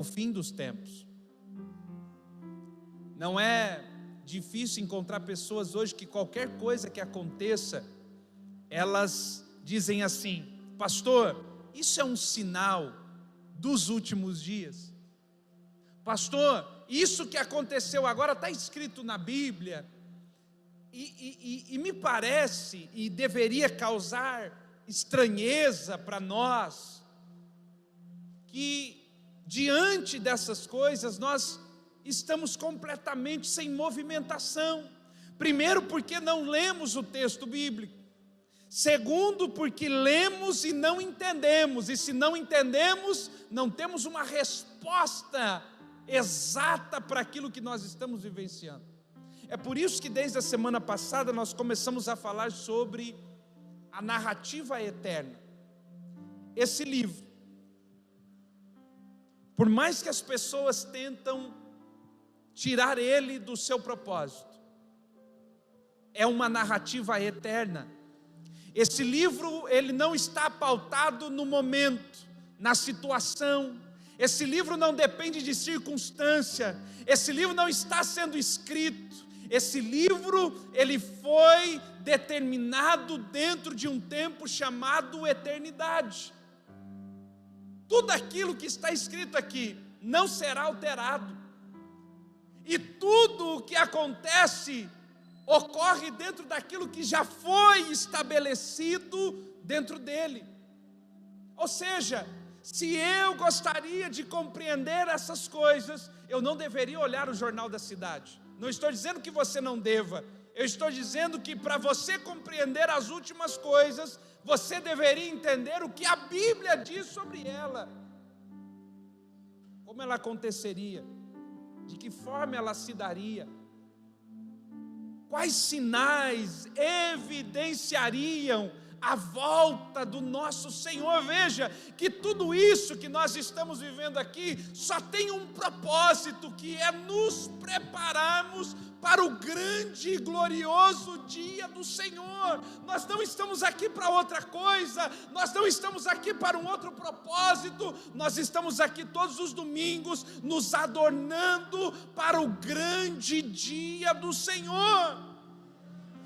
o fim dos tempos. Não é difícil encontrar pessoas hoje que qualquer coisa que aconteça, elas dizem assim: pastor, isso é um sinal dos últimos dias. Pastor, isso que aconteceu agora está escrito na Bíblia, e me parece, e deveria causar estranheza para nós, que diante dessas coisas nós estamos completamente sem movimentação. Primeiro, porque não lemos o texto bíblico. Segundo, porque lemos e não entendemos, e se não entendemos, não temos uma resposta exata para aquilo que nós estamos vivenciando. É por isso que desde a semana passada nós começamos a falar sobre a narrativa eterna. Esse livro, por mais que as pessoas tentam tirar ele do seu propósito, é uma narrativa eterna. Esse livro, ele não está pautado no momento, na situação. Esse livro não depende de circunstância. Esse livro não está sendo escrito. Esse livro, ele foi determinado dentro de um tempo chamado eternidade. Tudo aquilo que está escrito aqui não será alterado. E tudo o que acontece ocorre dentro daquilo que já foi estabelecido dentro dele. Ou seja, se eu gostaria de compreender essas coisas, eu não deveria olhar o Jornal da Cidade. Não estou dizendo que você não deva. Eu estou dizendo que para você compreender as últimas coisas, você deveria entender o que a Bíblia diz sobre ela. Como ela aconteceria? De que forma ela se daria? Quais sinais evidenciariam a volta do nosso Senhor? Veja que tudo isso que nós estamos vivendo aqui só tem um propósito, que é nos prepararmos para o grande e glorioso dia do Senhor. Nós não estamos aqui para outra coisa, nós não estamos aqui para um outro propósito, nós estamos aqui todos os domingos nos adornando para o grande dia do Senhor.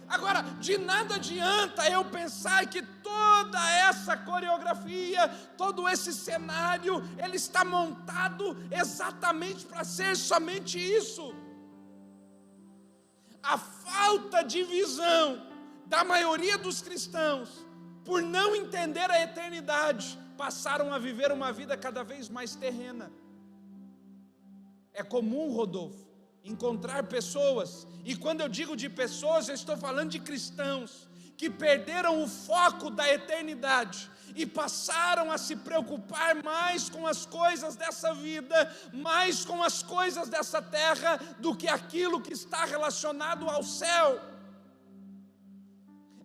Agora, de nada adianta eu pensar que toda essa coreografia, todo esse cenário, ele está montado exatamente para ser somente isso. A falta de visão da maioria dos cristãos, por não entender a eternidade, passaram a viver uma vida cada vez mais terrena. É comum, Rodolfo, encontrar pessoas, e quando eu digo de pessoas, eu estou falando de cristãos, que perderam o foco da eternidade e passaram a se preocupar mais com as coisas dessa vida, mais com as coisas dessa terra, do que aquilo que está relacionado ao céu.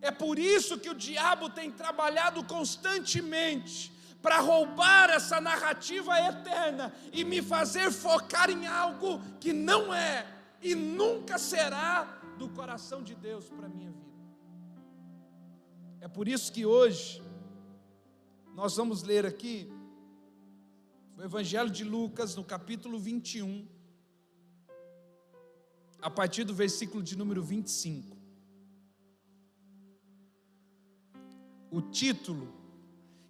É por isso que o diabo tem trabalhado constantemente para roubar essa narrativa eterna e me fazer focar em algo que não é e nunca será do coração de Deus para a minha vida. É por isso que hoje nós vamos ler aqui o Evangelho de Lucas, no capítulo 21, a partir do versículo de número 25. O título,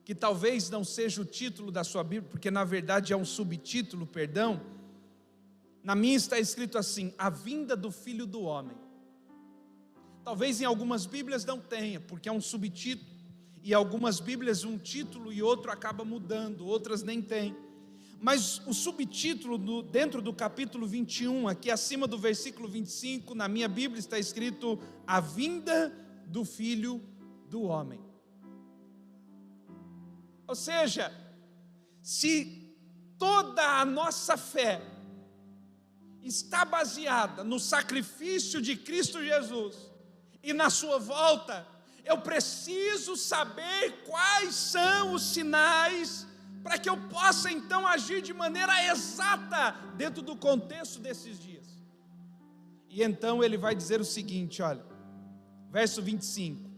que talvez não seja o título da sua Bíblia, porque na verdade é um subtítulo, perdão. Na minha está escrito assim: a vinda do Filho do Homem. Talvez em algumas Bíblias não tenha, porque é um subtítulo, e algumas Bíblias um título e outro acaba mudando, outras nem tem. Mas o subtítulo dentro do capítulo 21, aqui acima do versículo 25, na minha Bíblia está escrito: a vinda do Filho do Homem. Ou seja, se toda a nossa fé está baseada no sacrifício de Cristo Jesus e na sua volta, eu preciso saber quais são os sinais para que eu possa então agir de maneira exata dentro do contexto desses dias. E então ele vai dizer o seguinte, olha, verso 25: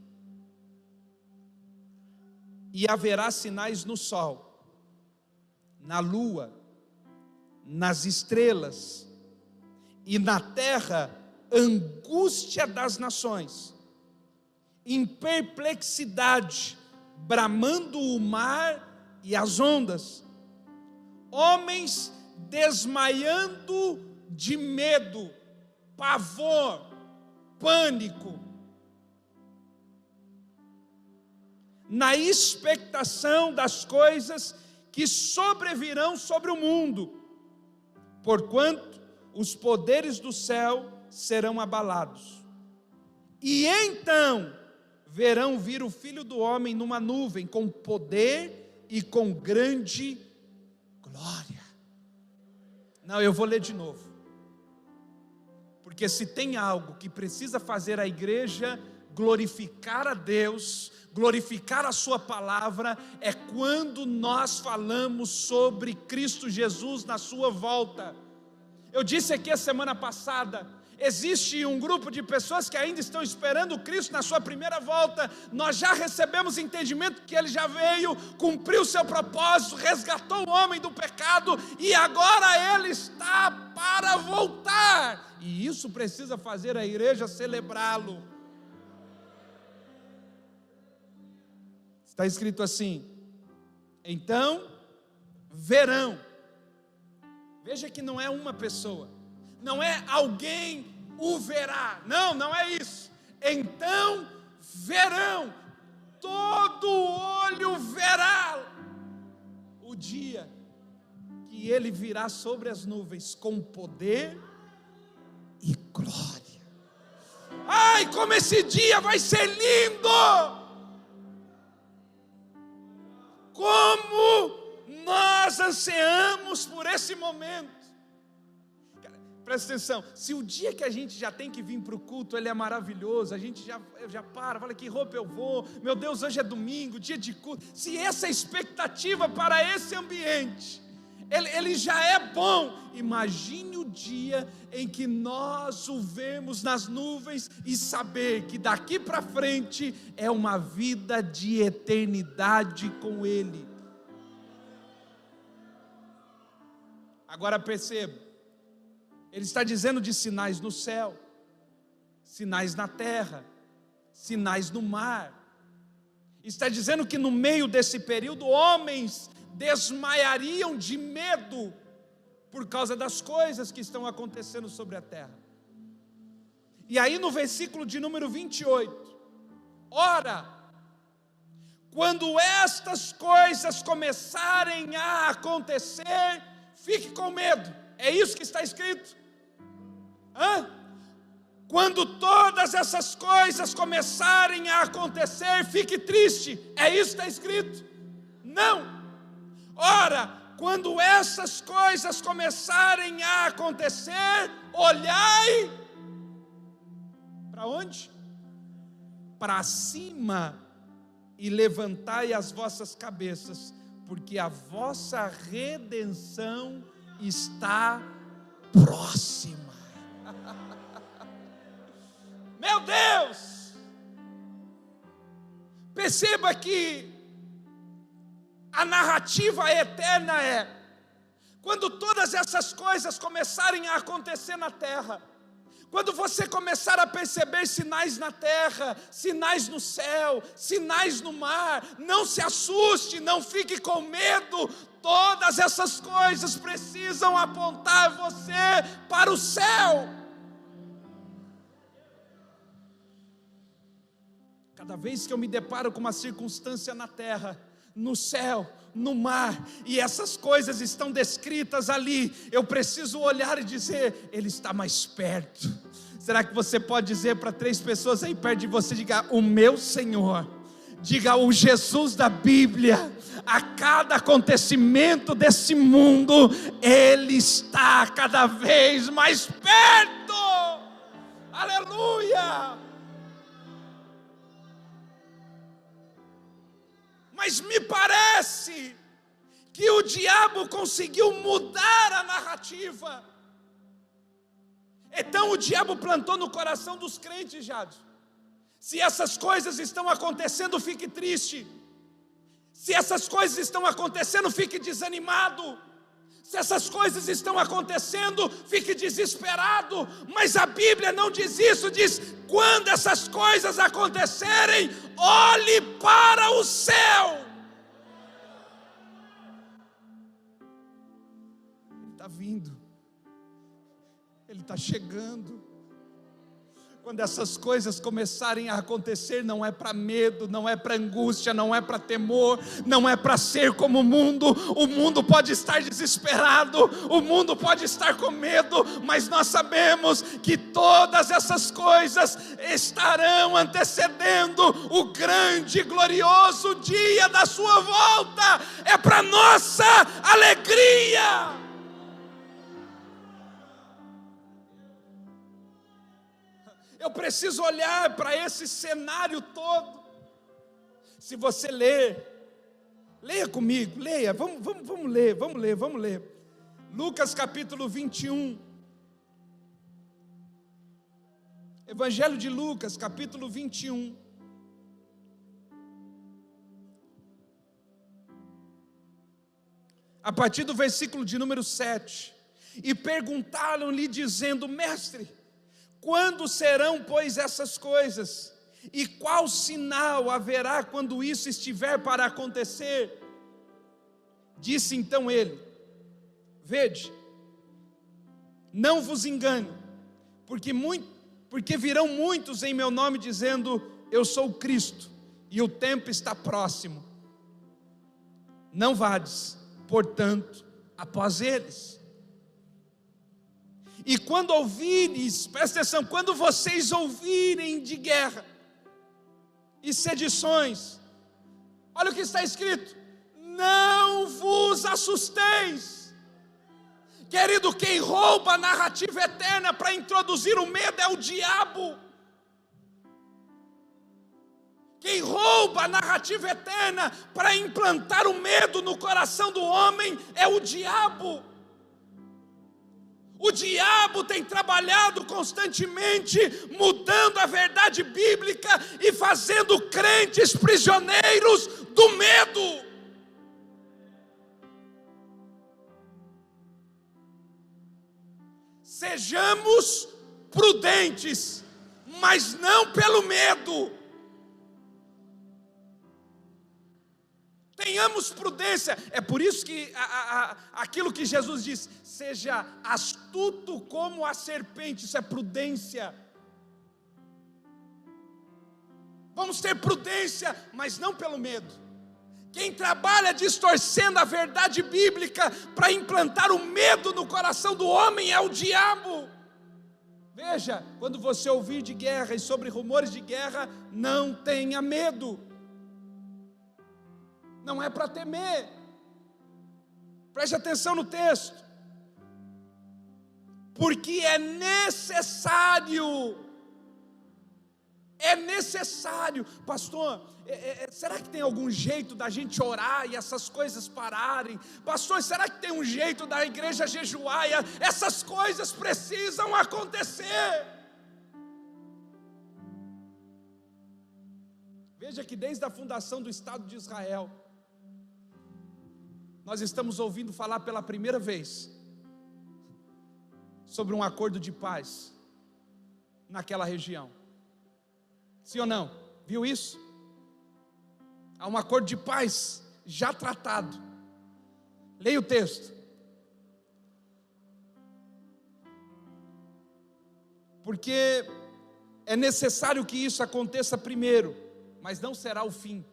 e haverá sinais no sol, na lua nas estrelas, e na terra angústia das nações, em perplexidade, bramando o mar e as ondas, homens desmaiando de medo, pavor, pânico, na expectação das coisas que sobrevirão sobre o mundo, porquanto os poderes do céu serão abalados. E então verão vir o Filho do Homem numa nuvem, com poder e com grande glória. Não, eu vou ler de novo, porque se tem algo que precisa fazer a igreja glorificar a Deus, glorificar a sua palavra, é quando nós falamos sobre Cristo Jesus na sua volta. Eu disse aqui a semana passada, existe um grupo de pessoas que ainda estão esperando Cristo na sua primeira volta. Nós já recebemos entendimento que Ele já veio, cumpriu o seu propósito, resgatou o homem do pecado, e agora Ele está para voltar, e isso precisa fazer a igreja celebrá-lo. Está escrito assim: então verão. Veja que não é uma pessoa, não é alguém o verá, não é isso. Então verão, todo olho verá o dia que Ele virá sobre as nuvens com poder e glória. Ai, como esse dia vai ser lindo! Como nós ansiamos por esse momento. Presta atenção, se o dia que a gente já tem que vir para o culto, ele é maravilhoso, a gente já fala que roupa eu vou, meu Deus, hoje é domingo, dia de culto. Se essa é a expectativa para esse ambiente, ele já é bom. Imagine o dia em que nós o vemos nas nuvens e saber que daqui para frente é uma vida de eternidade com Ele. Agora perceba, Ele está dizendo de sinais no céu, sinais na terra, sinais no mar. Está dizendo que no meio desse período homens desmaiariam de medo por causa das coisas que estão acontecendo sobre a terra. E aí no versículo de número 28, ora, quando estas coisas começarem a acontecer, fique com medo. É isso que está escrito? Quando todas essas coisas começarem a acontecer, fique triste. É isso que está escrito? Não. Ora, quando essas coisas começarem a acontecer, olhai para onde? Para cima, e levantai as vossas cabeças, porque a vossa redenção está próxima. Meu Deus! Perceba que a narrativa eterna é: quando todas essas coisas começarem a acontecer na terra, quando você começar a perceber sinais na terra, sinais no céu, sinais no mar, não se assuste, não fique com medo. Todas essas coisas precisam apontar você para o céu. Cada vez que eu me deparo com uma circunstância na terra, no céu, no mar, e essas coisas estão descritas ali, eu preciso olhar e dizer: Ele está mais perto. Será que você pode dizer para 3 pessoas aí perto de você, diga: o meu Senhor, diga: o Jesus da Bíblia, a cada acontecimento desse mundo, Ele está cada vez mais perto. Aleluia! Mas me parece que o diabo conseguiu mudar a narrativa. Então o diabo plantou no coração dos crentes, Jade: se essas coisas estão acontecendo, fique triste. Se essas coisas estão acontecendo, fique desanimado. Se essas coisas estão acontecendo, fique desesperado, mas a Bíblia não diz isso, diz: quando essas coisas acontecerem, olhe para o céu. Ele está vindo, Ele está chegando. Quando essas coisas começarem a acontecer, não é para medo, não é para angústia, não é para temor, não é para ser como o mundo pode estar desesperado, o mundo pode estar com medo, mas nós sabemos que todas essas coisas estarão antecedendo o grande e glorioso dia da sua volta, é para nossa alegria. Eu preciso olhar para esse cenário todo. Se você leia comigo, leia, vamos ler. Lucas capítulo 21. Evangelho de Lucas capítulo 21. A partir do versículo de número 7. E perguntaram-lhe dizendo: Mestre, quando serão, pois, essas coisas? E qual sinal haverá quando isso estiver para acontecer? Disse então ele: Vede, não vos engane, porque virão muitos em meu nome dizendo: Eu sou o Cristo, e o tempo está próximo. Não vades, portanto, após eles. E quando ouvires, presta atenção, quando vocês ouvirem de guerra e sedições, olha o que está escrito: não vos assusteis. Querido, quem rouba a narrativa eterna para introduzir o medo é o diabo. Quem rouba a narrativa eterna para implantar o medo no coração do homem é o diabo. O diabo tem trabalhado constantemente, mudando a verdade bíblica e fazendo crentes prisioneiros do medo. Sejamos prudentes, mas não pelo medo. Tenhamos prudência. É por isso que aquilo que Jesus diz: seja astuto como a serpente. Isso é prudência. Vamos ter prudência, mas não pelo medo. Quem trabalha distorcendo a verdade bíblica para implantar o medo no coração do homem é o diabo. Veja, quando você ouvir de guerra e sobre rumores de guerra, não tenha medo. Não é para temer. Preste atenção no texto. Porque é necessário. Pastor, será que tem algum jeito da gente orar e essas coisas pararem? Pastor, será que tem um jeito da igreja jejuar e essas coisas precisam acontecer? Veja que desde a fundação do Estado de Israel, nós estamos ouvindo falar pela primeira vez sobre um acordo de paz naquela região. Sim ou não? Viu isso? Há um acordo de paz já tratado. Leia o texto. Porque é necessário que isso aconteça primeiro, mas não será o fim.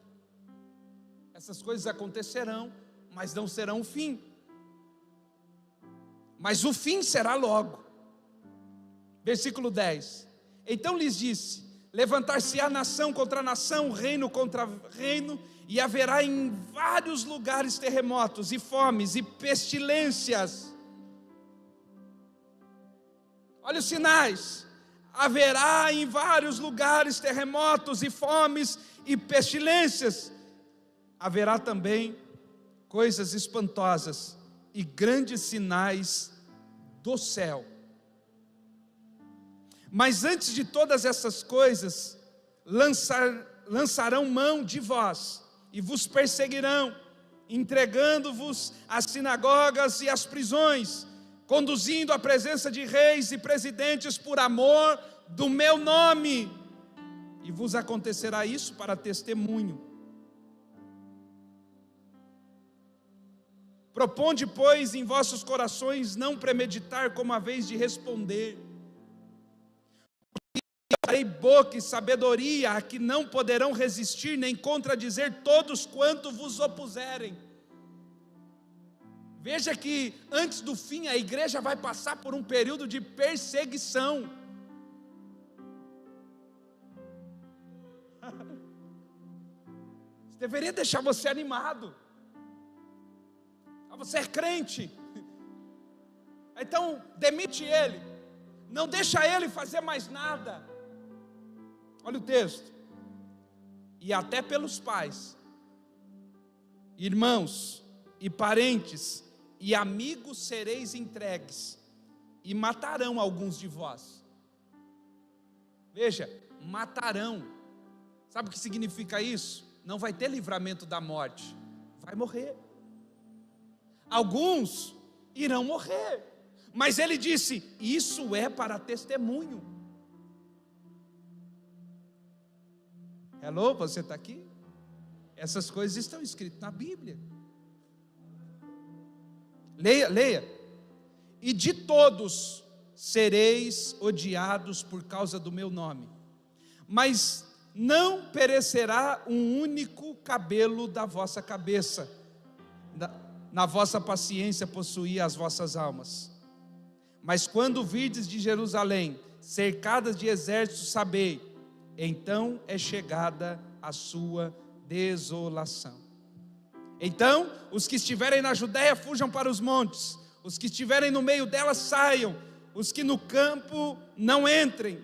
Essas coisas acontecerão, mas não serão o fim. Mas o fim será logo. Versículo 10. Então lhes disse: levantar-se-á nação contra nação, reino contra reino, e haverá em vários lugares terremotos, e fomes, e pestilências. Olha os sinais. Haverá em vários lugares terremotos, e fomes, e pestilências. Haverá também coisas espantosas e grandes sinais do céu. Mas antes de todas essas coisas, lançarão mão de vós, e vos perseguirão, entregando-vos às sinagogas e às prisões, conduzindo à presença de reis e presidentes por amor do meu nome. E vos acontecerá isso para testemunho. Proponde, pois, em vossos corações não premeditar como a vez de responder. Darei boca e sabedoria a que não poderão resistir nem contradizer todos quanto vos opuserem. Veja que antes do fim a igreja vai passar por um período de perseguição. Isso deveria deixar você animado. Você é crente, então demite ele, não deixa ele fazer mais nada. Olha o texto. E até pelos pais, irmãos e parentes e amigos sereis entregues, e matarão alguns de vós. Veja, matarão. Sabe o que significa isso? Não vai ter livramento da morte, vai morrer. Alguns irão morrer, mas ele disse: isso é para testemunho. Hello, você está aqui? Essas coisas estão escritas na Bíblia. Leia. E de todos sereis odiados por causa do meu nome, mas não perecerá um único cabelo da vossa cabeça. Na vossa paciência possuía as vossas almas. Mas quando virdes de Jerusalém cercadas de exércitos, sabei, então é chegada a sua desolação. Então os que estiverem na Judéia fujam para os montes, os que estiverem no meio dela saiam, os que no campo não entrem,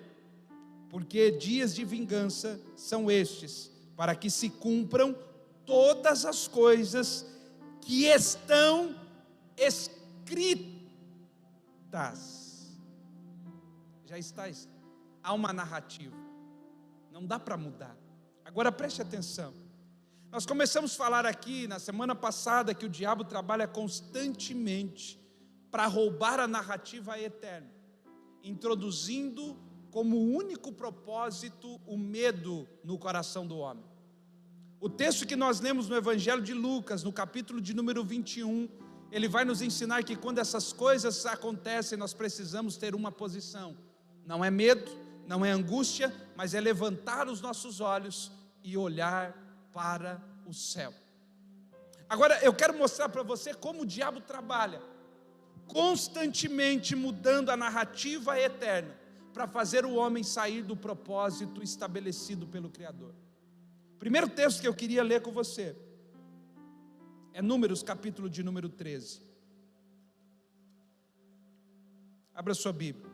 porque dias de vingança são estes, para que se cumpram todas as coisas que estão escritas. Já está, há uma narrativa, não dá para mudar. Agora preste atenção, nós começamos a falar aqui na semana passada que o diabo trabalha constantemente para roubar a narrativa eterna, introduzindo como único propósito o medo no coração do homem. O texto que nós lemos no Evangelho de Lucas, no capítulo de número 21, ele vai nos ensinar que quando essas coisas acontecem, nós precisamos ter uma posição. Não é medo, não é angústia, mas é levantar os nossos olhos e olhar para o céu. Agora eu quero mostrar para você como o diabo trabalha, constantemente mudando a narrativa eterna, para fazer o homem sair do propósito estabelecido pelo Criador. O primeiro texto que eu queria ler com você é Números, capítulo de número 13. Abra sua Bíblia.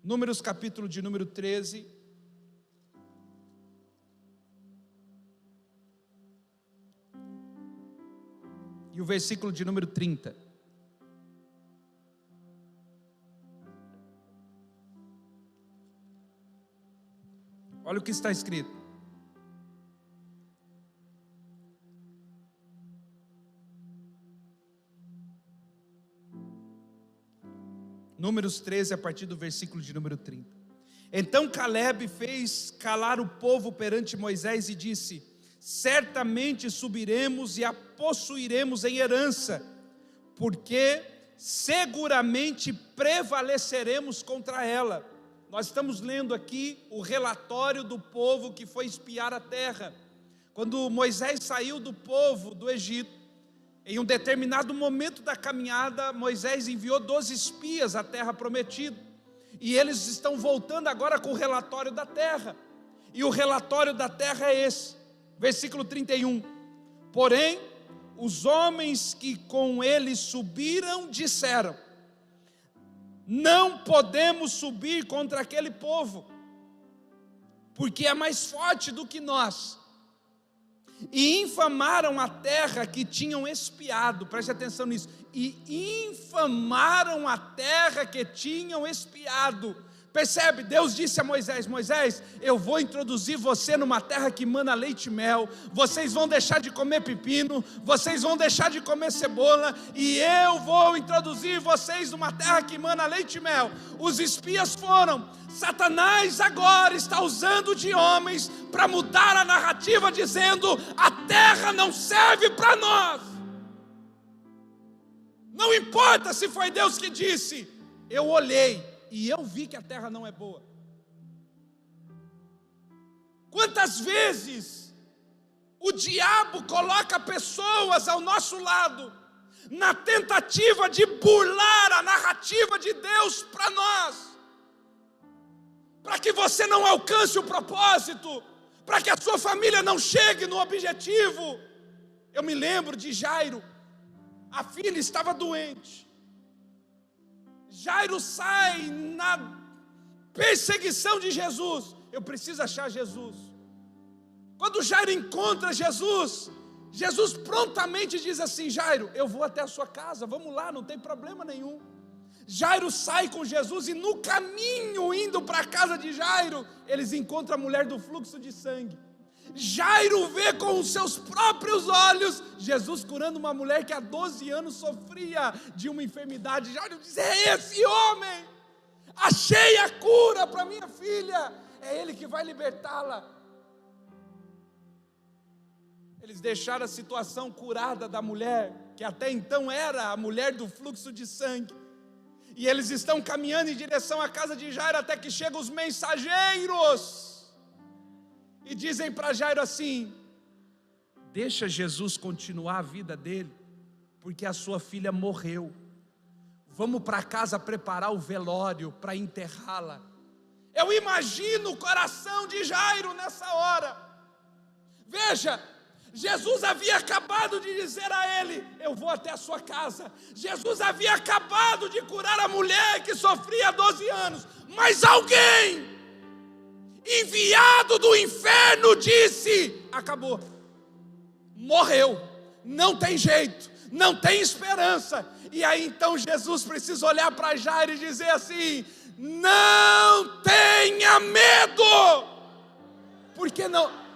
Números, capítulo de número 13. E o versículo de número 30. Olha o que está escrito. Números 13, a partir do versículo de número 30. Então Caleb fez calar o povo perante Moisés e disse: certamente subiremos e a possuiremos em herança, porque seguramente prevaleceremos contra ela. Nós estamos lendo aqui o relatório do povo que foi espiar a terra. Quando Moisés saiu do povo do Egito, em um determinado momento da caminhada, Moisés enviou 12 espias à terra prometida, e eles estão voltando agora com o relatório da terra, e o relatório da terra é esse, versículo 31, porém, os homens que com ele subiram, disseram: não podemos subir contra aquele povo, porque é mais forte do que nós, e infamaram a terra que tinham espiado. Preste atenção nisso. E infamaram a terra que tinham espiado, Percebe? Deus disse a Moisés: Moisés, eu vou introduzir você numa terra que mana leite e mel. Vocês vão deixar de comer pepino, vocês vão deixar de comer cebola, e eu vou introduzir vocês numa terra que mana leite e mel. Os espias foram. Satanás agora está usando de homens para mudar a narrativa, dizendo: a terra não serve para nós. Não importa se foi Deus que disse, eu olhei e eu vi que a terra não é boa. Quantas vezes o diabo coloca pessoas ao nosso lado, na tentativa de burlar a narrativa de Deus para nós, para que você não alcance o propósito, para que a sua família não chegue no objetivo. Eu me lembro de Jairo, a filha estava doente. Jairo sai na perseguição de Jesus. Eu preciso achar Jesus. Quando Jairo encontra Jesus, Jesus prontamente diz assim: Jairo, eu vou até a sua casa, vamos lá, não tem problema nenhum. Jairo sai com Jesus e no caminho indo para a casa de Jairo, eles encontram a mulher do fluxo de sangue. Jairo vê com os seus próprios olhos Jesus curando uma mulher que há 12 anos sofria de uma enfermidade. Jairo diz: é esse homem, achei a cura para minha filha, é ele que vai libertá-la. Eles deixaram a situação curada da mulher, que até então era a mulher do fluxo de sangue, e eles estão caminhando em direção à casa de Jairo, até que chegam os mensageiros e dizem para Jairo assim: deixa Jesus continuar a vida dele, porque a sua filha morreu. Vamos para casa preparar o velório para enterrá-la. Eu imagino o coração de Jairo nessa hora. Veja, Jesus havia acabado de dizer a ele: eu vou até a sua casa. Jesus havia acabado de curar a mulher que sofria há 12 anos. Mas alguém enviado do inferno disse: acabou, morreu, não tem jeito, não tem esperança. E aí então Jesus precisa olhar para Jairo e dizer assim: não tenha medo. Por que não?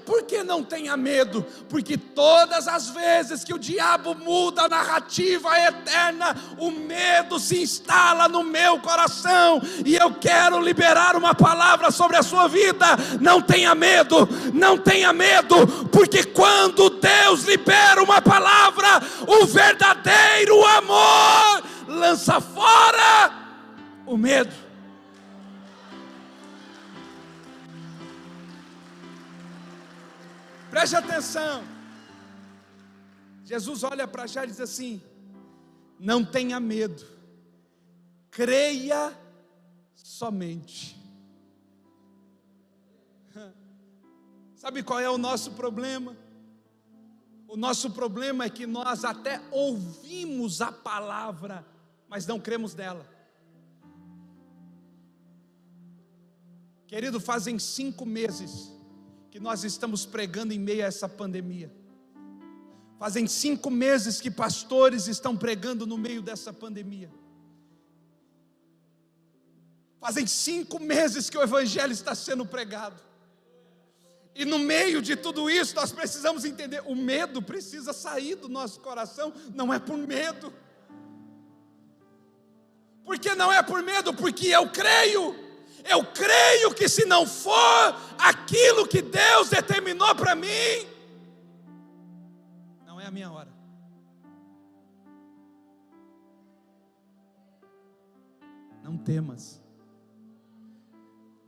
Por que não tenha medo? Porque todas as vezes que o diabo muda a narrativa eterna, o medo se instala no meu coração. E eu quero liberar uma palavra sobre a sua vida: não tenha medo, não tenha medo, porque quando Deus libera uma palavra, o verdadeiro amor lança fora o medo. Preste atenção. Jesus olha para Jairo e diz assim: não tenha medo, creia somente. Sabe qual é o nosso problema? O nosso problema é que nós até ouvimos a palavra, mas não cremos nela. Querido, fazem 5 meses que nós estamos pregando em meio a essa pandemia. Fazem 5 meses que pastores estão pregando no meio dessa pandemia. Fazem 5 meses que o evangelho está sendo pregado. E no meio de tudo isso nós precisamos entender: o medo precisa sair do nosso coração. Não é por medo. Por que não é por medo? Porque eu creio. Eu creio que se não for aquilo que Deus determinou para mim, não é a minha hora. Não temas.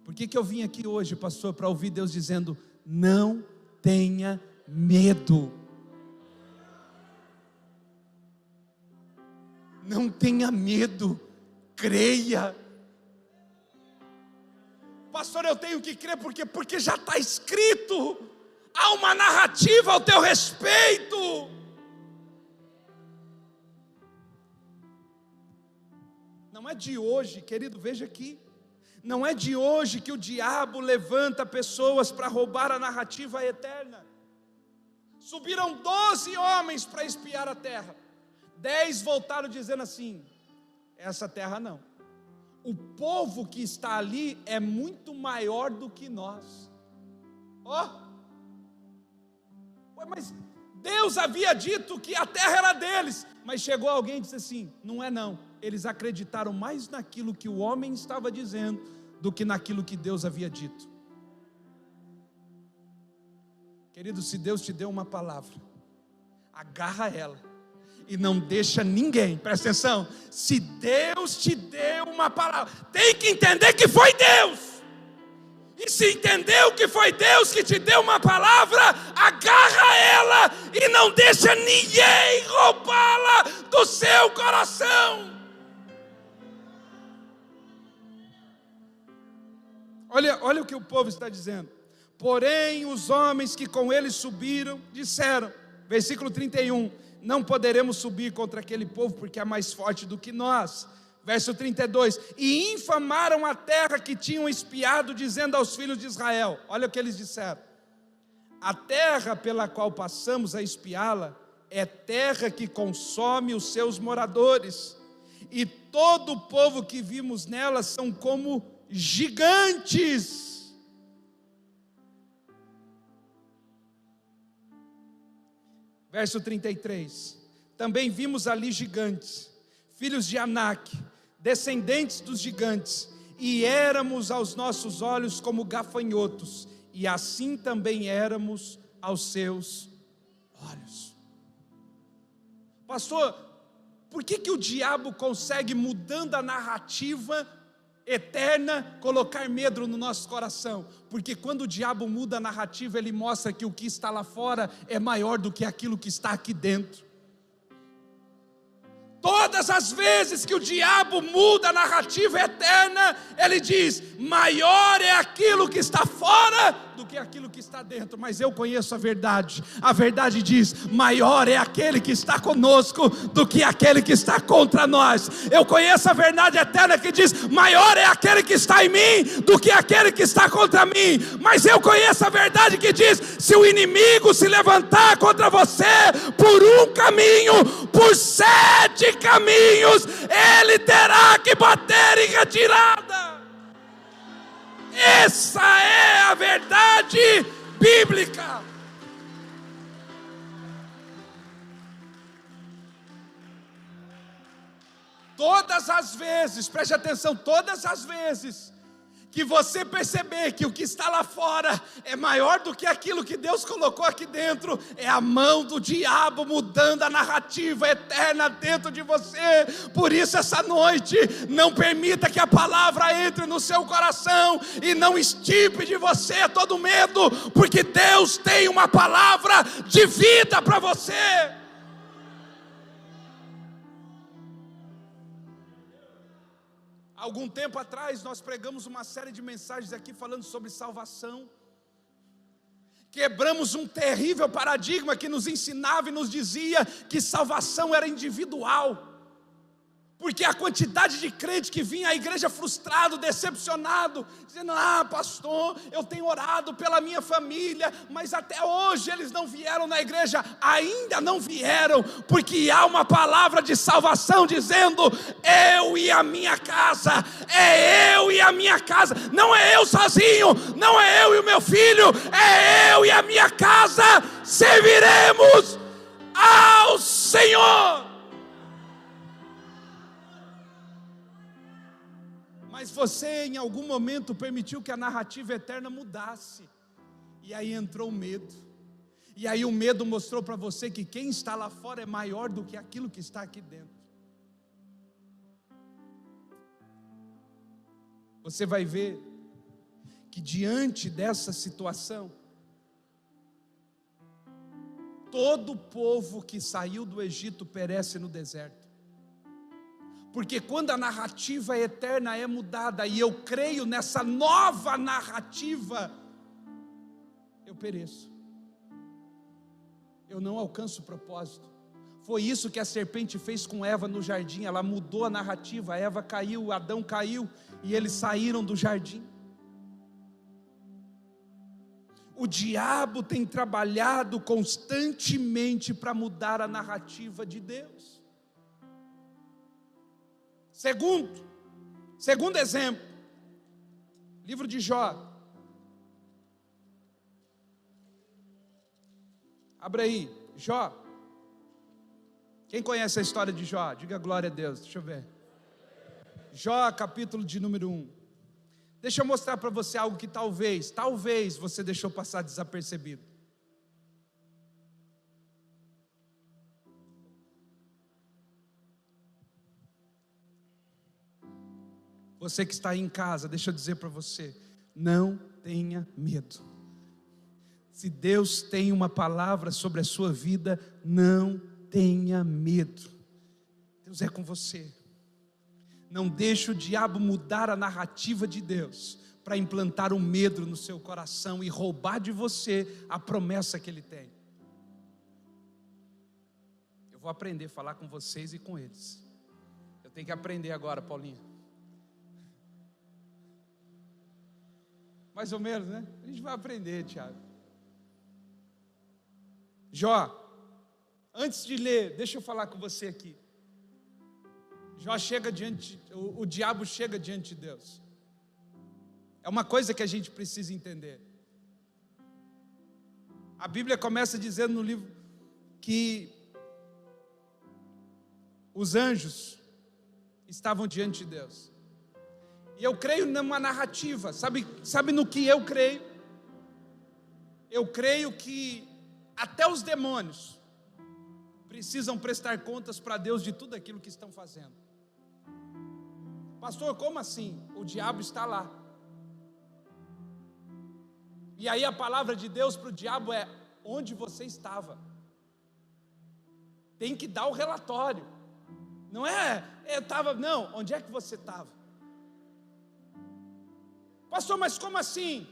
Por que eu vim aqui hoje, pastor, para ouvir Deus dizendo: não tenha medo. Não tenha medo, creia. Pastor, eu tenho que crer porque já está escrito. Há uma narrativa ao teu respeito. Não é de hoje, querido, veja aqui. Não é de hoje que o diabo levanta pessoas para roubar a narrativa eterna. Subiram 12 homens para espiar a terra. 10 voltaram dizendo assim: essa terra não. o povo que está ali é muito maior do que nós. Mas Deus havia dito que a terra era deles, mas chegou alguém e disse assim: não é não. Eles acreditaram mais naquilo que o homem estava dizendo do que naquilo que Deus havia dito. Querido, se Deus te deu uma palavra, agarra ela e não deixa ninguém, presta atenção, se Deus te deu uma palavra, tem que entender que foi Deus. E se entendeu que foi Deus que te deu uma palavra, agarra ela e não deixa ninguém roubá-la do seu coração. Olha o que o povo está dizendo. Porém, os homens que com ele subiram, disseram, versículo 31, não poderemos subir contra aquele povo, porque é mais forte do que nós. Verso 32, e infamaram a terra que tinham espiado, dizendo aos filhos de Israel, olha o que eles disseram: a terra pela qual passamos a espiá-la, é terra que consome os seus moradores, e todo o povo que vimos nela são como gigantes. Verso 33, também vimos ali gigantes, filhos de Anak, descendentes dos gigantes, e éramos aos nossos olhos como gafanhotos, e assim também éramos aos seus olhos. Pastor, por que o diabo consegue, mudando a narrativa eterna, colocar medo no nosso coração? Porque quando o diabo muda a narrativa, ele mostra que o que está lá fora é maior do que aquilo que está aqui dentro. Todas as vezes que o diabo muda a narrativa eterna, ele diz: maior é aquilo que está fora do que aquilo que está dentro. Mas eu conheço a verdade diz: maior é aquele que está conosco do que aquele que está contra nós. Eu conheço a verdade eterna que diz: maior é aquele que está em mim do que aquele que está contra mim. Mas eu conheço a verdade que diz: se o inimigo se levantar contra você por um caminho, por 7 caminhos, ele terá que bater em retirada. Essa é a verdade bíblica. Todas as vezes, preste atenção, todas as vezes que você perceber que o que está lá fora é maior do que aquilo que Deus colocou aqui dentro, é a mão do diabo mudando a narrativa eterna dentro de você. Por isso, essa noite, não permita que a palavra entre no seu coração e não extirpe de você todo medo, porque Deus tem uma palavra de vida para você. Algum tempo atrás nós pregamos uma série de mensagens aqui falando sobre salvação. Quebramos um terrível paradigma que nos ensinava e nos dizia que salvação era individual. Porque a quantidade de crente que vinha à igreja frustrado, decepcionado, dizendo: pastor, eu tenho orado pela minha família, mas até hoje eles não vieram na igreja. Ainda não vieram, porque há uma palavra de salvação dizendo: eu e a minha casa, é eu e a minha casa, não é eu sozinho, não é eu e o meu filho, é eu e a minha casa, serviremos ao Senhor. Mas você em algum momento permitiu que a narrativa eterna mudasse, e aí entrou o medo, e aí o medo mostrou para você que quem está lá fora é maior do que aquilo que está aqui dentro. Você vai ver que diante dessa situação, todo o povo que saiu do Egito perece no deserto. Porque quando a narrativa eterna é mudada, e eu creio nessa nova narrativa, eu pereço. Eu não alcanço o propósito. Foi isso que a serpente fez com Eva no jardim. Ela mudou a narrativa. Eva caiu, Adão caiu, e eles saíram do jardim. O diabo tem trabalhado constantemente para mudar a narrativa de Deus. Segundo, Segundo exemplo, livro de Jó. Abre aí, Jó. Quem conhece a história de Jó? Diga glória a Deus, deixa eu ver. Jó, capítulo de número 1. Deixa eu mostrar para você algo que talvez você deixou passar desapercebido. Você que está aí em casa, deixa eu dizer para você, não tenha medo. Se Deus tem uma palavra sobre a sua vida, não tenha medo. Deus é com você. Não deixe o diabo mudar a narrativa de Deus para implantar um medo no seu coração e roubar de você a promessa que Ele tem. Eu vou aprender a falar com vocês e com eles. Eu tenho que aprender agora, Paulinho. Mais ou menos, né? A gente vai aprender, Tiago. Jó, antes de ler, deixa eu falar com você aqui. Jó chega diante, o diabo chega diante de Deus. É uma coisa que a gente precisa entender. A Bíblia começa dizendo no livro que os anjos estavam diante de Deus. E eu creio numa narrativa, sabe no que eu creio? Eu creio que até os demônios precisam prestar contas para Deus de tudo aquilo que estão fazendo. Pastor, como assim? O diabo está lá. E aí a palavra de Deus para o diabo é: onde você estava? Tem que dar o relatório. Não é, não, onde é que você estava? Pastor, mas como assim?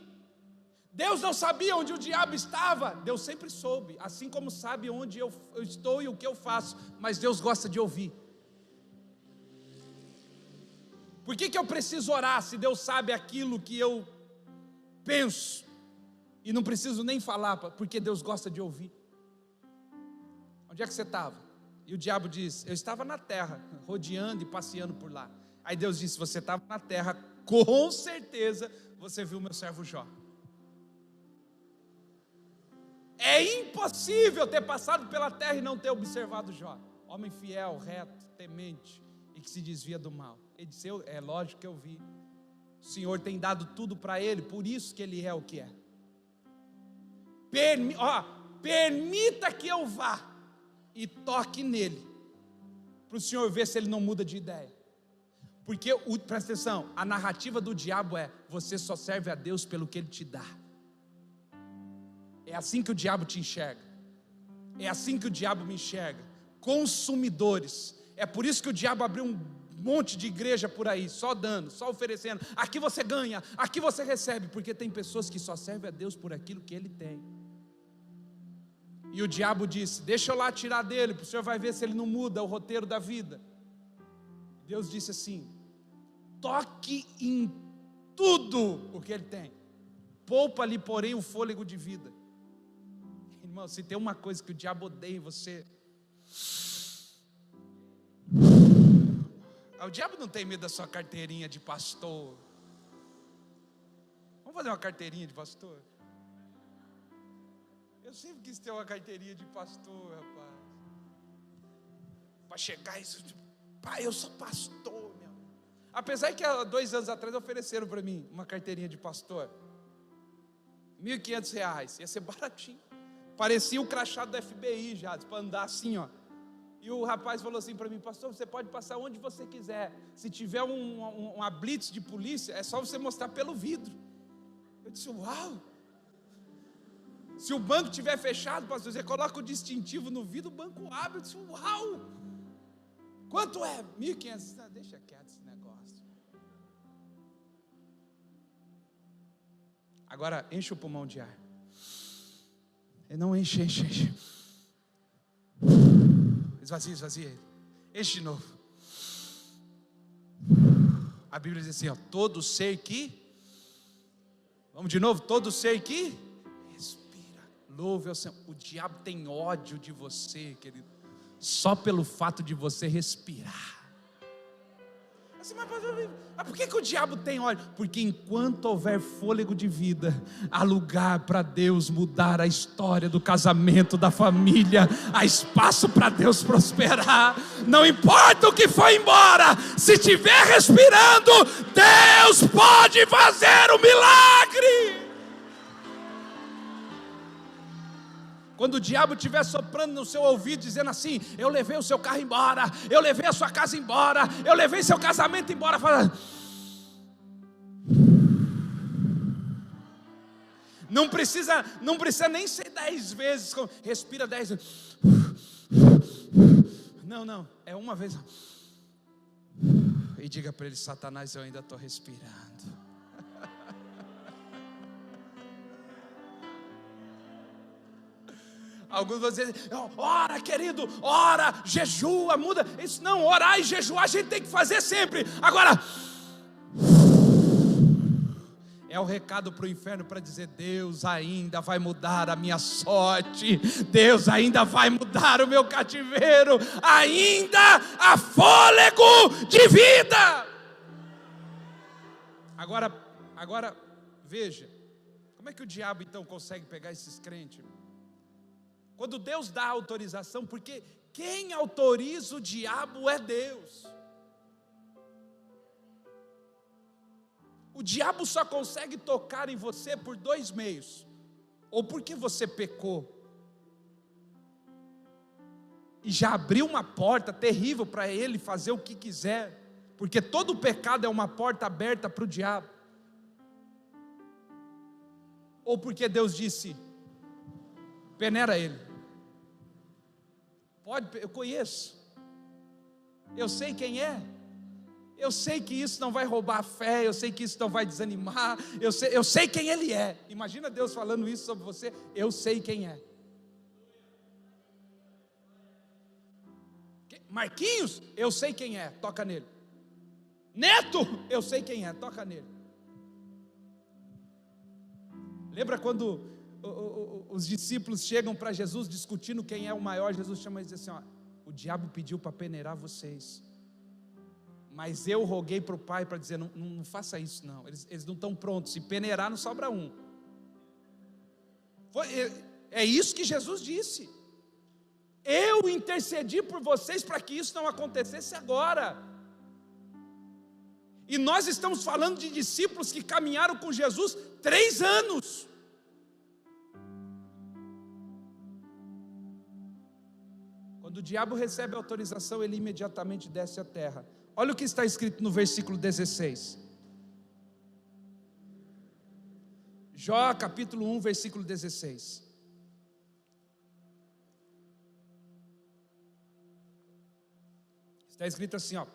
Deus não sabia onde o diabo estava? Deus sempre soube, assim como sabe onde eu estou e o que eu faço, mas Deus gosta de ouvir. Por que eu preciso orar se Deus sabe aquilo que eu penso? E não preciso nem falar, porque Deus gosta de ouvir. Onde é que você estava? E o diabo diz: eu estava na terra, rodeando e passeando por lá. Aí Deus disse: você estava na terra, com certeza você viu meu servo Jó. É impossível ter passado pela terra e não ter observado Jó. Homem fiel, reto, temente e que se desvia do mal. Ele disse: é lógico que eu vi. O Senhor tem dado tudo para ele, por isso que ele é o que é. Permita que eu vá e toque nele, para o Senhor ver se ele não muda de ideia. Porque, presta atenção, a narrativa do diabo é: você só serve a Deus pelo que ele te dá. É assim que o diabo te enxerga. É assim que o diabo me enxerga. Consumidores. É por isso que o diabo abriu um monte de igreja por aí, só dando, só oferecendo. Aqui você ganha, aqui você recebe. Porque tem pessoas que só servem a Deus por aquilo que ele tem. E o diabo disse: deixa eu lá tirar dele, o Senhor vai ver se ele não muda o roteiro da vida. Deus disse assim: toque em tudo o que ele tem, poupa-lhe porém o fôlego de vida. Irmão, se tem uma coisa que o diabo odeia em você, o diabo não tem medo da sua carteirinha de pastor. Vamos fazer uma carteirinha de pastor? Eu sempre quis ter uma carteirinha de pastor, rapaz, para chegar e dizer: pai, eu sou pastor, meu. Apesar que há 2 anos atrás ofereceram para mim uma carteirinha de pastor, R$1.500, ia ser baratinho. Parecia o crachá do FBI já, para andar assim, ó. E o rapaz falou assim para mim: pastor, você pode passar onde você quiser. Se tiver uma blitz de polícia, é só você mostrar pelo vidro. Eu disse: uau. Se o banco estiver fechado, pastor, você coloca o distintivo no vidro, o banco abre. Eu disse: uau. Quanto é? 1.500. Deixa quieto esse negócio. Agora enche o pulmão de ar. Ele não enche. Esvazia. Enche de novo. A Bíblia diz assim, ó: todo ser que, vamos de novo, todo ser que respira, louve ao Senhor. O diabo tem ódio de você, querido, só pelo fato de você respirar. Mas por que o diabo tem óleo? Porque enquanto houver fôlego de vida, há lugar para Deus mudar a história do casamento, da família, há espaço para Deus prosperar. Não importa o que foi embora, se estiver respirando, Deus pode fazer o milagre. Quando o diabo estiver soprando no seu ouvido, dizendo assim: eu levei o seu carro embora, eu levei a sua casa embora, eu levei seu casamento embora, fala: não precisa nem ser 10 vezes, respira 10 vezes. Não, é uma vez. E diga para ele: Satanás, eu ainda estou respirando. Alguns vão dizer: ora, querido, ora, jejua, muda. Isso não, orar e jejuar a gente tem que fazer sempre. Agora, é o recado para o inferno para dizer: Deus ainda vai mudar a minha sorte, Deus ainda vai mudar o meu cativeiro, ainda há fôlego de vida. Agora veja, como é que o diabo então consegue pegar esses crentes? Quando Deus dá autorização, porque quem autoriza o diabo é Deus. O diabo só consegue tocar em você por 2 meios: ou porque você pecou e já abriu uma porta terrível para ele fazer o que quiser, porque todo pecado é uma porta aberta para o diabo, ou porque Deus disse: peneira ele. Pode, eu conheço, eu sei quem é, eu sei que isso não vai roubar a fé, eu sei que isso não vai desanimar, eu sei quem ele é. Imagina Deus falando isso sobre você: eu sei quem é. Marquinhos, eu sei quem é, toca nele. Neto, eu sei quem é, toca nele. Lembra quando os discípulos chegam para Jesus discutindo quem é o maior? Jesus chama e diz assim: ó, o diabo pediu para peneirar vocês, mas eu roguei para o Pai para dizer: não faça isso não, eles não estão prontos, se peneirar não sobra um. É isso que Jesus disse: eu intercedi por vocês para que isso não acontecesse agora. E nós estamos falando de discípulos que caminharam com Jesus 3 anos. Quando o diabo recebe a autorização, ele imediatamente desce à terra. Olha o que está escrito no versículo 16. Jó capítulo 1, versículo 16. Está escrito assim, ó,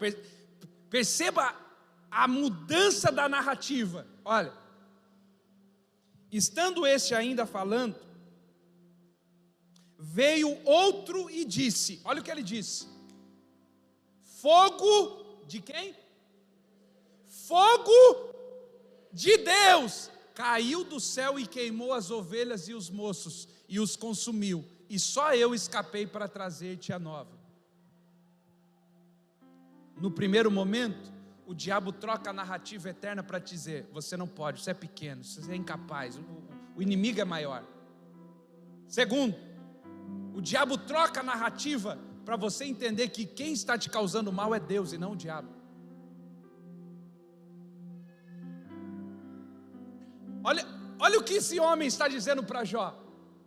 perceba a mudança da narrativa. Olha: estando este ainda falando, veio outro e disse, olha o que ele disse: fogo de quem? Fogo de Deus caiu do céu e queimou as ovelhas e os moços e os consumiu, e só eu escapei para trazer-te a nova. No primeiro momento, o diabo troca a narrativa eterna para te dizer: você não pode, você é pequeno, você é incapaz, o inimigo é maior. Segundo, o diabo troca a narrativa para você entender que quem está te causando mal é Deus e não o diabo. Olha o que esse homem está dizendo para Jó.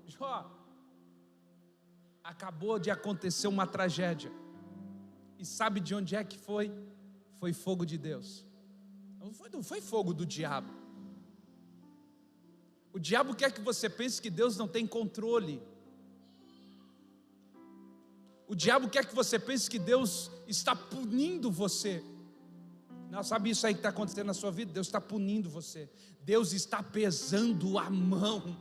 Jó, acabou de acontecer uma tragédia, e sabe de onde é que foi? Foi fogo de Deus, não foi fogo do diabo. O diabo quer que você pense que Deus não tem controle. O diabo quer que você pense que Deus está punindo você. Não, sabe isso aí que está acontecendo na sua vida? Deus está punindo você. Deus está pesando a mão.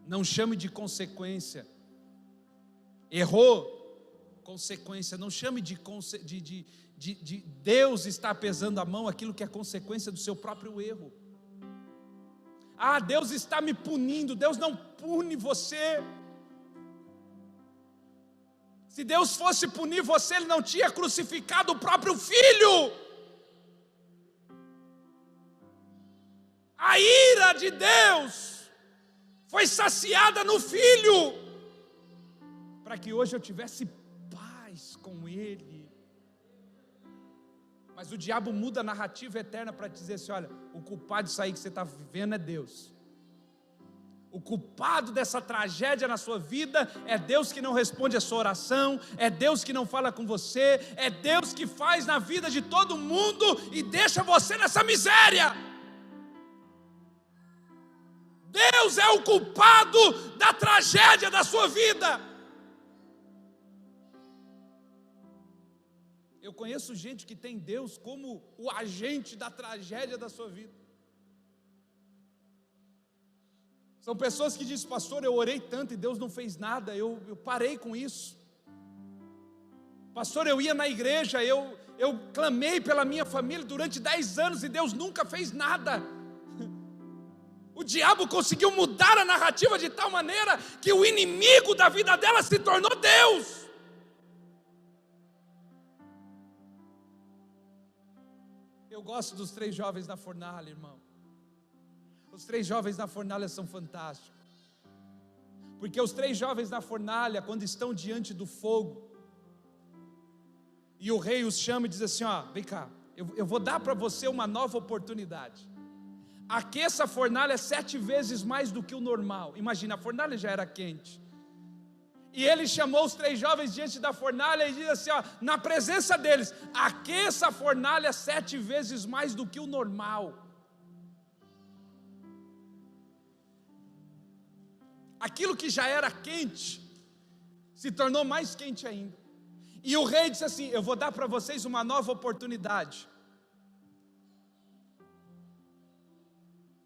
Não chame de consequência. Errou, consequência. Não chame de Deus está pesando a mão aquilo que é consequência do seu próprio erro. Ah, Deus está me punindo. Deus não pune você. Se Deus fosse punir você, Ele não tinha crucificado o próprio Filho. A ira de Deus foi saciada no Filho, para que hoje eu tivesse paz com Ele. Mas o diabo muda a narrativa eterna para dizer assim: olha, o culpado disso aí que você está vivendo é Deus. O culpado dessa tragédia na sua vida é Deus que não responde a sua oração, é Deus que não fala com você, é Deus que faz na vida de todo mundo e deixa você nessa miséria. Deus é o culpado da tragédia da sua vida. Eu conheço gente que tem Deus como o agente da tragédia da sua vida. São pessoas que dizem: pastor, eu orei tanto e Deus não fez nada, eu parei com isso. Pastor, eu ia na igreja, eu clamei pela minha família durante 10 anos e Deus nunca fez nada. O diabo conseguiu mudar a narrativa de tal maneira que o inimigo da vida dela se tornou Deus. Eu gosto dos 3 jovens na fornalha, irmão. Os 3 jovens na fornalha são fantásticos. Porque os 3 jovens na fornalha, quando estão diante do fogo, e o rei os chama e diz assim: ó, vem cá, eu vou dar para você uma nova oportunidade. Aqueça a fornalha 7 vezes mais do que o normal. Imagina, a fornalha já era quente. E ele chamou os 3 jovens diante da fornalha e diz assim: ó, na presença deles, aqueça a fornalha 7 vezes mais do que o normal. Aquilo que já era quente se tornou mais quente ainda. E o rei disse assim: eu vou dar para vocês uma nova oportunidade.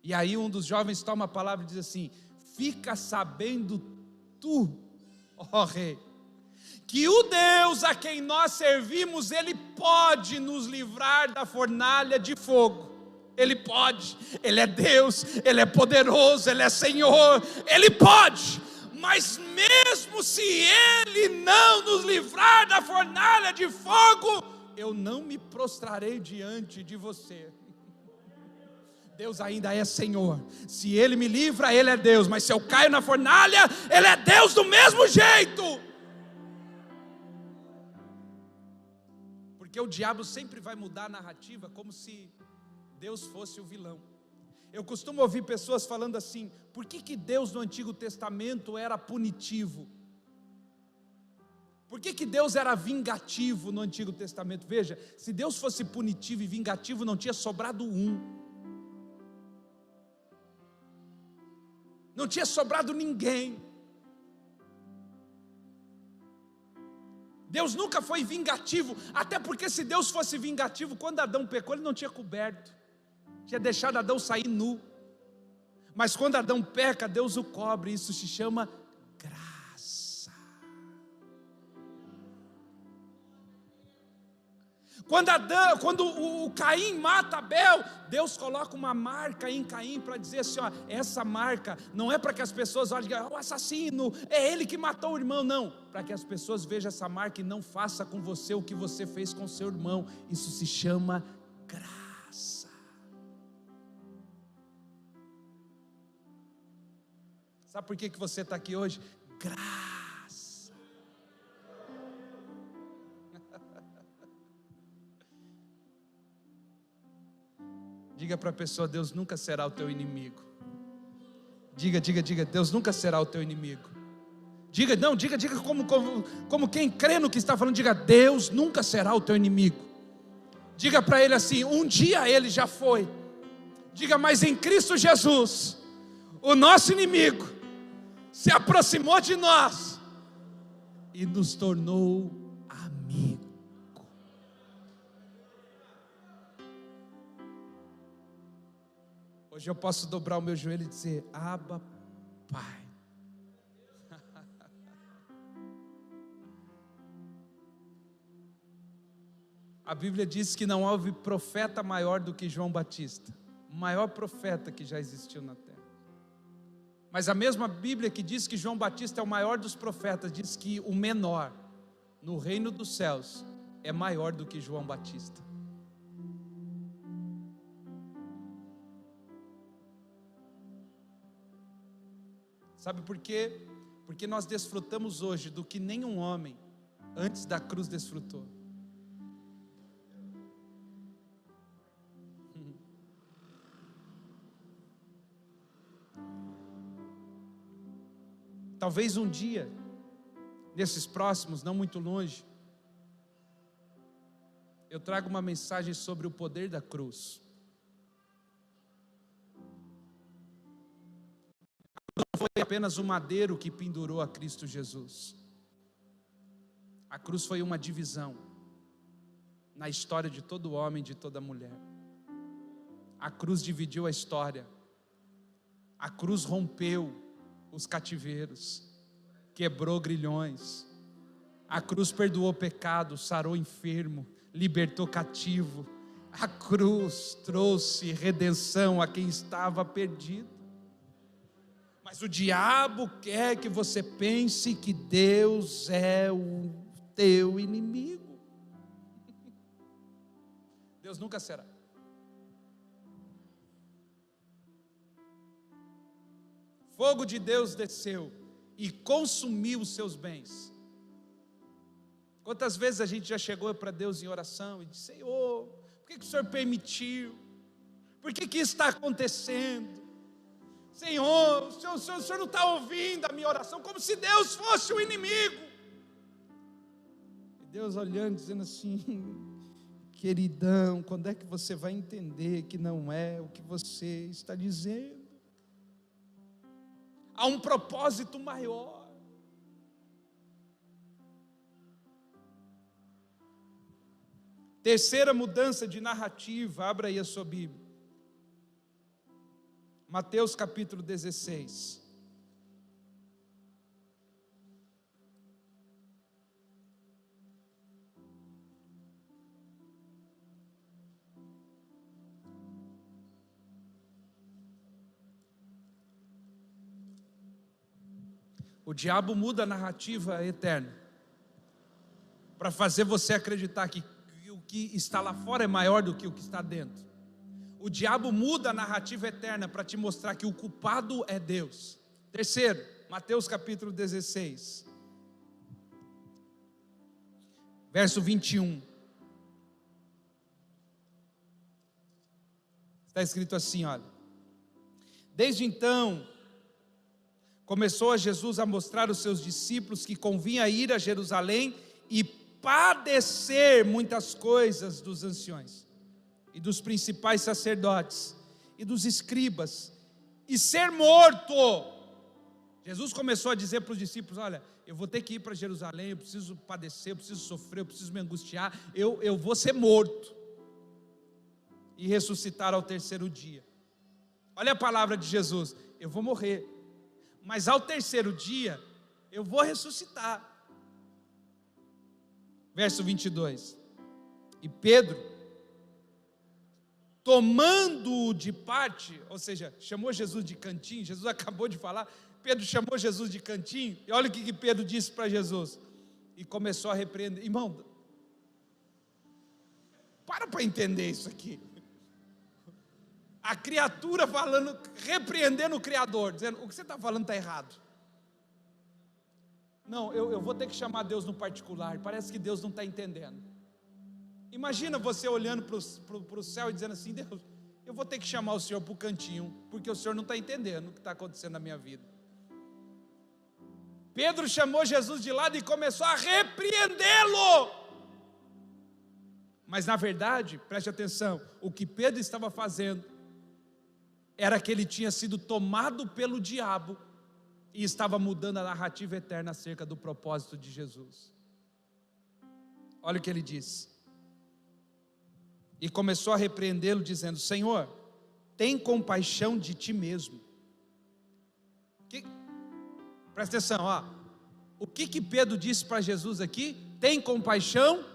E aí um dos jovens toma a palavra e diz assim: fica sabendo tu, ó rei, que o Deus a quem nós servimos, Ele pode nos livrar da fornalha de fogo. Ele pode, Ele é Deus, Ele é poderoso, Ele é Senhor, Ele pode. Mas mesmo se Ele não nos livrar da fornalha de fogo, eu não me prostrarei diante de você. Deus ainda é Senhor. Se Ele me livra, Ele é Deus. Mas se eu caio na fornalha, Ele é Deus do mesmo jeito. Porque o diabo sempre vai mudar a narrativa como se Deus fosse o vilão. Eu costumo ouvir pessoas falando assim: por que Deus no Antigo Testamento era punitivo? Por que Deus era vingativo no Antigo Testamento? Veja, se Deus fosse punitivo e vingativo, não tinha sobrado um. Não tinha sobrado ninguém. Deus nunca foi vingativo, até porque se Deus fosse vingativo, quando Adão pecou, Ele não tinha coberto, tinha deixado Adão sair nu. Mas quando Adão peca, Deus o cobre. Isso se chama graça. Quando o Caim mata Abel, Deus coloca uma marca em Caim para dizer assim: ó, essa marca não é para que as pessoas olhem e digam: o assassino, é ele que matou o irmão. Não, para que as pessoas vejam essa marca e não faça com você o que você fez com seu irmão. Isso se chama graça. Sabe por que você está aqui hoje? Graça. Diga para a pessoa: Deus nunca será o teu inimigo. Diga, Deus nunca será o teu inimigo. Diga como quem crê no que está falando. Diga: Deus nunca será o teu inimigo. Diga para ele assim: um dia ele já foi. Diga: mas em Cristo Jesus, o nosso inimigo se aproximou de nós e nos tornou amigo. Hoje eu posso dobrar o meu joelho e dizer: Abba, Pai. A Bíblia diz que não houve profeta maior do que João Batista, o maior profeta que já existiu na terra. Mas a mesma Bíblia que diz que João Batista é o maior dos profetas, diz que o menor no reino dos céus é maior do que João Batista. Sabe por quê? Porque nós desfrutamos hoje do que nenhum homem antes da cruz desfrutou. Talvez um dia, nesses próximos, não muito longe, eu trago uma mensagem sobre o poder da cruz. Não foi apenas o madeiro que pendurou a Cristo Jesus. A cruz foi uma divisão na história de todo homem e de toda mulher. A cruz dividiu a história. A cruz rompeu os cativeiros, quebrou grilhões. A cruz perdoou pecado, sarou enfermo, libertou cativo. A cruz trouxe redenção a quem estava perdido. Mas o diabo quer que você pense que Deus é o teu inimigo. Deus nunca será. Fogo de Deus desceu e consumiu os seus bens. Quantas vezes a gente já chegou para Deus em oração e disse: Senhor, por que o Senhor permitiu? Por que isso está acontecendo? Senhor, o Senhor não está ouvindo a minha oração, como se Deus fosse o inimigo. E Deus olhando, dizendo assim: queridão, quando é que você vai entender que não é o que você está dizendo? Há um propósito maior. Terceira mudança de narrativa, abra aí a sua Bíblia. Mateus capítulo 16. O diabo muda a narrativa eterna para fazer você acreditar que o que está lá fora é maior do que o que está dentro. O diabo muda a narrativa eterna para te mostrar que o culpado é Deus. Terceiro, Mateus capítulo 16, verso 21. Está escrito assim, olha: desde então começou a Jesus a mostrar aos seus discípulos que convinha ir a Jerusalém e padecer muitas coisas dos anciões e dos principais sacerdotes e dos escribas, e ser morto. Jesus começou a dizer para os discípulos: olha, eu vou ter que ir para Jerusalém, eu preciso padecer, eu preciso sofrer, eu preciso me angustiar, eu vou ser morto e ressuscitar ao terceiro dia. Olha a palavra de Jesus: eu vou morrer, mas ao terceiro dia eu vou ressuscitar. Verso 22. E Pedro, tomando-o de parte, ou seja, chamou Jesus de cantinho. Jesus acabou de falar, Pedro chamou Jesus de cantinho, e olha o que Pedro disse para Jesus, e começou a repreender. Irmão, para entender isso aqui. A criatura falando, repreendendo o Criador, dizendo: o que você está falando está errado. Não, eu vou ter que chamar Deus no particular, parece que Deus não está entendendo. Imagina você olhando para o céu e dizendo assim: Deus, eu vou ter que chamar o Senhor para o cantinho, porque o Senhor não está entendendo o que está acontecendo na minha vida. Pedro chamou Jesus de lado e começou a repreendê-lo. Mas na verdade, preste atenção, o que Pedro estava fazendo era que ele tinha sido tomado pelo diabo e estava mudando a narrativa eterna acerca do propósito de Jesus. Olha o que ele disse. E começou a repreendê-lo, dizendo: Senhor, tem compaixão de ti mesmo. Presta atenção, ó. O que Pedro disse para Jesus aqui? Tem compaixão?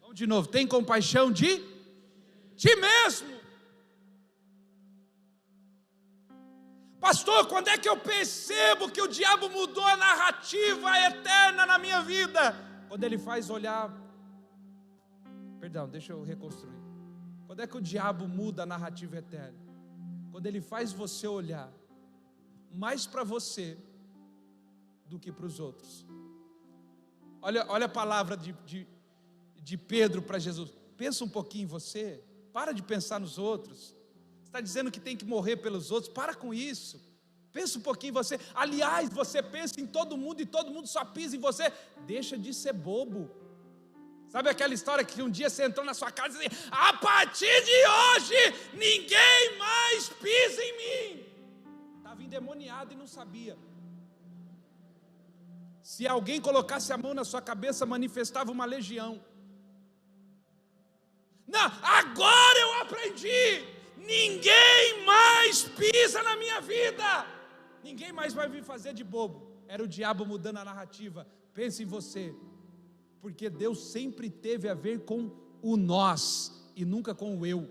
Vamos de novo. Tem compaixão de ti mesmo. Pastor, quando é que eu percebo que o diabo mudou a narrativa eterna na minha vida? Quando ele faz olhar, perdão, deixa eu reconstruir. Quando é que o diabo muda a narrativa eterna? Quando ele faz você olhar mais para você do que para os outros. Olha a palavra de Pedro para Jesus. Pensa um pouquinho em você, para de pensar nos outros. Você está dizendo que tem que morrer pelos outros, para com isso. Pensa um pouquinho em você. Aliás, você pensa em todo mundo e todo mundo só pisa em você. Deixa de ser bobo. Sabe aquela história que um dia você entrou na sua casa e disse: a partir de hoje, ninguém mais pisa em mim. Estava endemoniado e não sabia. Se alguém colocasse a mão na sua cabeça, manifestava uma legião. Não, agora eu aprendi. Ninguém mais pisa na minha vida. Ninguém mais vai vir fazer de bobo. Era o diabo mudando a narrativa. Pense em você. Porque Deus sempre teve a ver com o nós e nunca com o eu.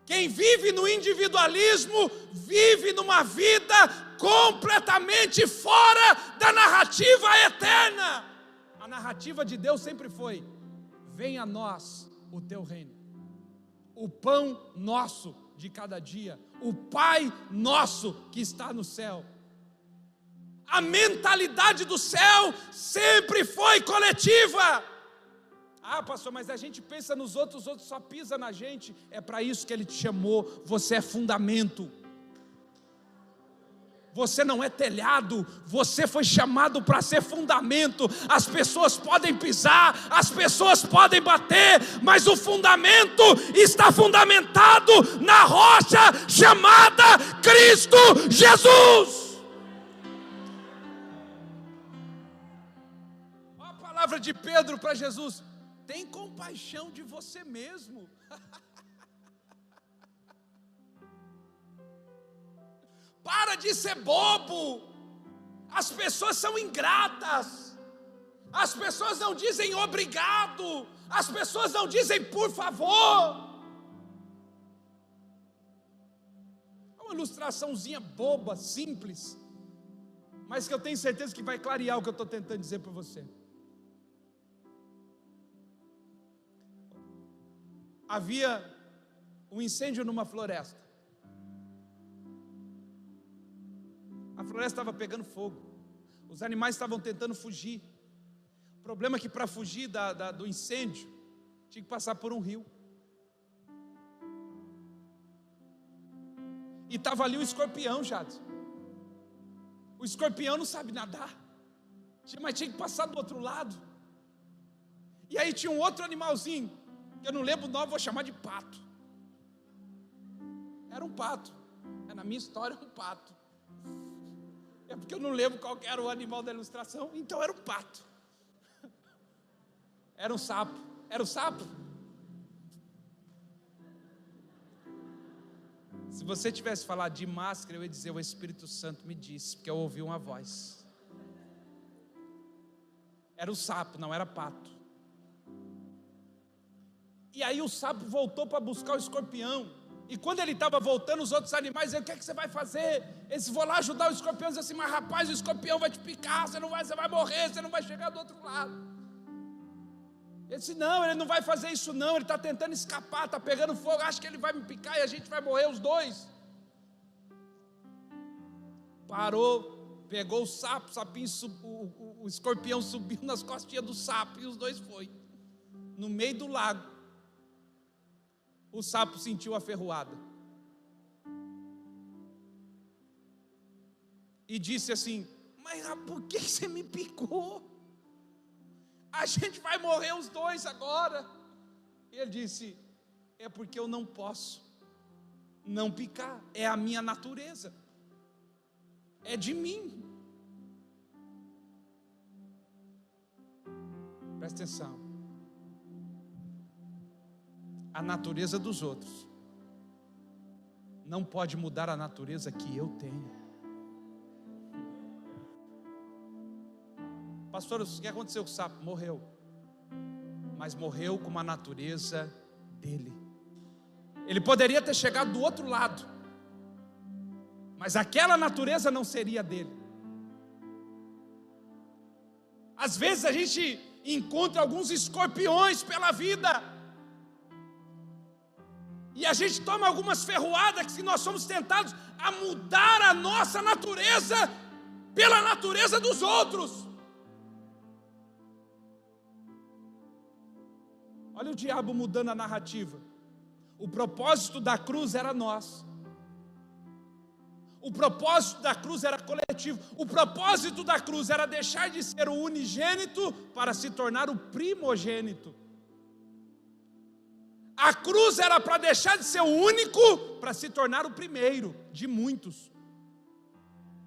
Quem vive no individualismo vive numa vida completamente fora da narrativa eterna. A narrativa de Deus sempre foi: venha a nós o teu reino, o pão nosso de cada dia, o Pai nosso que está no céu. A mentalidade do céu sempre foi coletiva. Ah, pastor, mas a gente pensa nos outros, os outros só pisam na gente. É para isso que Ele te chamou. Você é fundamento. Você não é telhado. Você foi chamado para ser fundamento. As pessoas podem pisar, as pessoas podem bater, mas o fundamento está fundamentado na rocha chamada Cristo Jesus. Olha a palavra de Pedro para Jesus: tem compaixão de você mesmo. Para de ser bobo. As pessoas são ingratas. As pessoas não dizem obrigado. As pessoas não dizem por favor. É uma ilustraçãozinha boba, simples, mas que eu tenho certeza que vai clarear o que eu estou tentando dizer para você. Havia um incêndio numa floresta. A floresta estava pegando fogo. Os animais estavam tentando fugir. O problema é que para fugir do incêndio, tinha que passar por um rio. E estava ali o escorpião, Jadson. O escorpião não sabe nadar, mas tinha que passar do outro lado. E aí tinha um outro animalzinho, que eu não lembro o nome, vou chamar de pato. Era um pato. Na minha história, um pato. É porque eu não lembro qual era o animal da ilustração, então era um pato. Era um sapo. Era o sapo? Se você tivesse falado de máscara, eu ia dizer: o Espírito Santo me disse, porque eu ouvi uma voz. Era o sapo, não era pato. E aí o sapo voltou para buscar o escorpião. E quando ele estava voltando, os outros animais diziam: o que é que você vai fazer? Eles vão lá ajudar o escorpião. Dizem assim: mas rapaz, o escorpião vai te picar, você vai morrer, você não vai chegar do outro lado. Ele disse: não, ele não vai fazer isso não, ele está tentando escapar, está pegando fogo, acha que ele vai me picar e a gente vai morrer os dois. Parou, pegou o sapo, o escorpião subiu nas costinhas do sapo e os dois foi. No meio do lago, o sapo sentiu a ferroada e disse assim: mas por que você me picou? A gente vai morrer os dois agora. E ele disse: é porque eu não posso não picar, é a minha natureza, é de mim. Presta atenção. A natureza dos outros não pode mudar a natureza que eu tenho. Pastor, o que aconteceu com o sapo? Morreu. Mas morreu com uma natureza dele. Ele poderia ter chegado do outro lado, mas aquela natureza não seria dele. Às vezes a gente encontra alguns escorpiões pela vida, e a gente toma algumas ferroadas que nós somos tentados a mudar a nossa natureza pela natureza dos outros. Olha o diabo mudando a narrativa. O propósito da cruz era nós. O propósito da cruz era coletivo. O propósito da cruz era deixar de ser o unigênito para se tornar o primogênito. A cruz era para deixar de ser o único para se tornar o primeiro de muitos.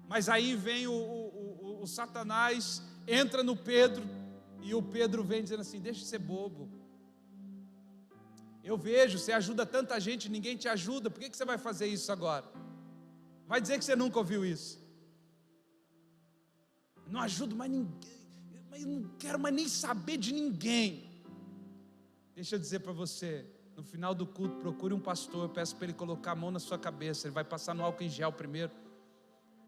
Mas aí vem o Satanás, entra no Pedro, e o Pedro vem dizendo assim: deixa de ser bobo. Eu vejo, você ajuda tanta gente, ninguém te ajuda, por que você vai fazer isso agora? Vai dizer que você nunca ouviu isso. Não ajudo mais ninguém, mas eu não quero mais nem saber de ninguém. Deixa eu dizer para você, no final do culto, procure um pastor, peço para ele colocar a mão na sua cabeça, ele vai passar no álcool em gel primeiro,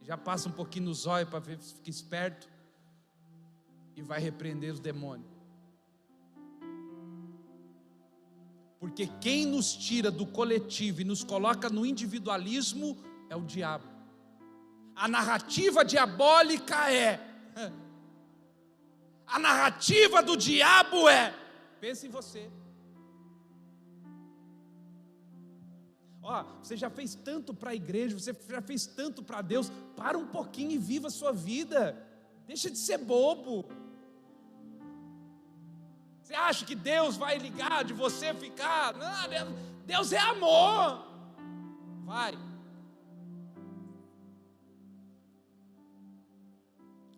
já passa um pouquinho no zóio para ver se fica esperto, e vai repreender os demônios. Porque quem nos tira do coletivo e nos coloca no individualismo é o diabo. A narrativa diabólica a narrativa do diabo pense em você. Você já fez tanto para a igreja, você já fez tanto para Deus, para um pouquinho e viva a sua vida, deixa de ser bobo. Você acha que Deus vai ligar de você ficar? Não, Deus é amor. Vai.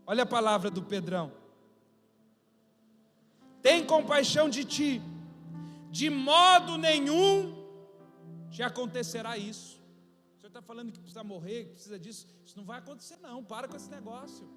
Olha a palavra do Pedrão. Tem compaixão de ti, de modo nenhum te acontecerá isso. O senhor está falando que precisa morrer, que precisa disso. Isso não vai acontecer não, para com esse negócio.